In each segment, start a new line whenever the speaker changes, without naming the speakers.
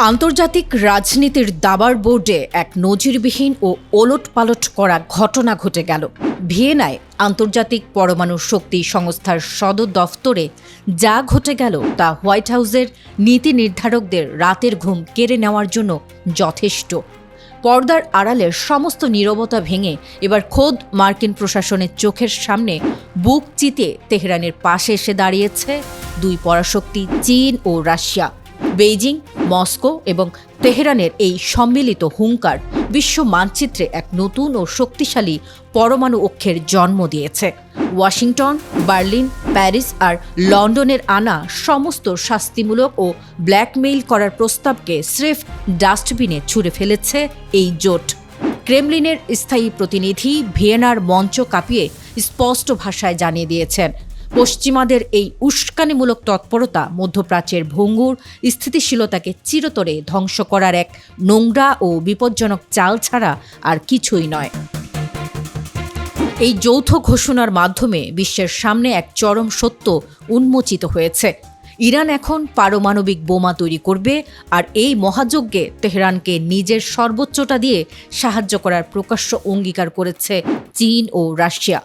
আন্তর্জাতিক রাজনীতির দাবার বোর্ডে এক নজিরবিহীন ও ওলটপালট করা ঘটনা ঘটে গেল। ভিয়েনায় আন্তর্জাতিক পরমাণু শক্তি সংস্থার সদর দফতরে যা ঘটে গেল তা হোয়াইট হাউসের নীতি নির্ধারকদের রাতের ঘুম কেড়ে নেওয়ার জন্য যথেষ্ট। পর্দার আড়ালের সমস্ত নীরবতা ভেঙে এবার খোদ মার্কিন প্রশাসনের চোখের সামনে বুক চিতিয়ে তেহরানের পাশে এসে দাঁড়িয়েছে দুই পরাশক্তি চীন ও রাশিয়া। বেইজিং, মস্কো এবং তেহরানের এই সম্মিলিত হুঙ্কার বিশ্ব মানচিত্রে এক নতুন ও শক্তিশালী পরমাণু অক্ষের জন্ম দিয়েছে। ওয়াশিংটন, বার্লিন, প্যারিস আর লন্ডনের আনা সমস্ত শাস্তিমূলক ও ব্ল্যাকমেইল করার প্রস্তাবকে স্রেফ ডাস্টবিনে ছুঁড়ে ফেলেছে এই জোট। ক্রেমলিনের স্থায়ী প্রতিনিধি ভিয়েনার মঞ্চ কাঁপিয়ে স্পষ্ট ভাষায় জানিয়ে দিয়েছেন, পশ্চিমাদের এই উস্কানিমূলক তৎপরতা মধ্যপ্রাচ্যের ভঙ্গুর স্থিতিশীলতাকে চিরতরে ধ্বংস করার এক নোংরা ও বিপজ্জনক চাল ছাড়া আর কিছুই নয়। এই যৌথ ঘোষণার মাধ্যমে বিশ্বের সামনে এক চরম সত্য উন্মোচিত হয়েছে। ইরান এখন পারমাণবিক বোমা তৈরি করবে, আর এই মহাযজ্ঞে তেহরানকে নিজের সর্বোচ্চটা দিয়ে সাহায্য করার প্রকাশ্য অঙ্গীকার করেছে চীন ও রাশিয়া।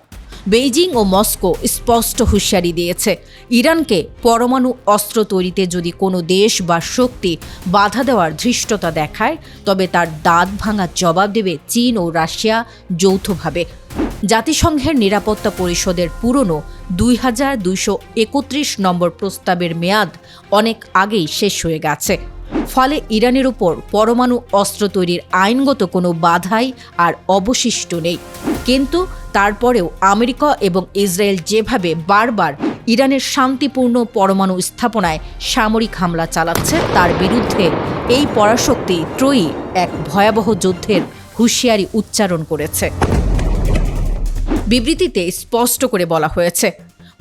বেইজিং ও মস্কো স্পষ্ট হুঁশিয়ারি দিয়েছে, ইরানকে পরমাণু অস্ত্র তৈরিতে যদি কোনো দেশ বা শক্তি বাধা দেওয়ার ধৃষ্টতা দেখায়, তবে তার দাঁত ভাঙা জবাব দেবে চীন ও রাশিয়া যৌথভাবে। জাতিসংঘের নিরাপত্তা পরিষদের পুরনো 2231 নম্বর প্রস্তাবের মেয়াদ অনেক আগেই শেষ হয়ে গেছে। ফলে ইরানের উপর পরমাণু অস্ত্র তৈরির আইনগত কোনো বাধাই আর অবশিষ্ট নেই। কিন্তু তারপরেও আমেরিকা এবং ইসরায়েল যেভাবে বারবার ইরানের শান্তিপূর্ণ পরমাণু স্থাপনায় সামরিক হামলা চালাচ্ছে, তার বিরুদ্ধে এই পরাশক্তি ত্রয়ী এক ভয়াবহ যুদ্ধের হুঁশিয়ারি উচ্চারণ করেছে। বিবৃতিতে স্পষ্ট করে বলা হয়েছে,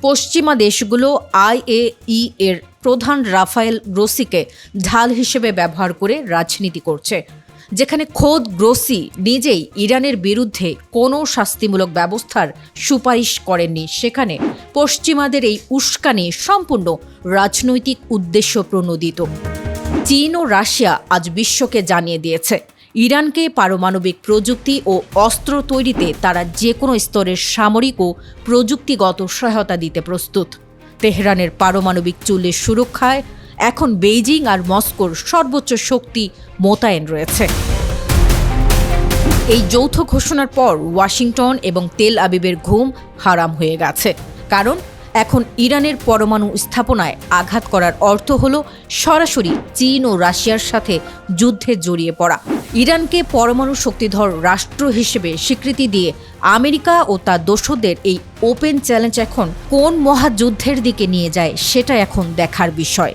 পশ্চিমা দেশগুলো IAEA এর প্রধান রাফায়েল গ্রোসিকে ঢাল হিসেবে ব্যবহার করে রাজনীতি করছে। যেখানে খোদ গ্রোসি নিজেই ইরানের বিরুদ্ধে কোনো শাস্তিমূলক ব্যবস্থার সুপারিশ করেননি, সেখানে পশ্চিমাদের এই উস্কানি সম্পূর্ণ রাজনৈতিক উদ্দেশ্য প্রণোদিত। চীন ও রাশিয়া আজ বিশ্বকে জানিয়ে দিয়েছে, ইরানকে পারমাণবিক প্রযুক্তি ও অস্ত্র তৈরিতে তারা যে কোনো স্তরের সামরিক ও প্রযুক্তিগত সহায়তা দিতে প্রস্তুত। তেহরানের পারমাণবিক চুল্লির সুরক্ষায় এখন বেইজিং আর মস্কোর সর্বোচ্চ শক্তি মোতায়েন রয়েছে। এই যৌথ ঘোষণার পর ওয়াশিংটন এবং তেল আবিবের ঘুম হারাম হয়ে গেছে, কারণ এখন ইরানের পরমাণু স্থাপনায় আঘাত করার অর্থ হল সরাসরি চীন ও রাশিয়ার সাথে যুদ্ধে জড়িয়ে পড়া। ইরানকে পরমাণু শক্তিধর রাষ্ট্র হিসেবে স্বীকৃতি দিয়ে আমেরিকা ও তার দোসরদের এই ওপেন চ্যালেঞ্জ এখন কোন মহাযুদ্ধের দিকে নিয়ে যায়, সেটা এখন দেখার বিষয়।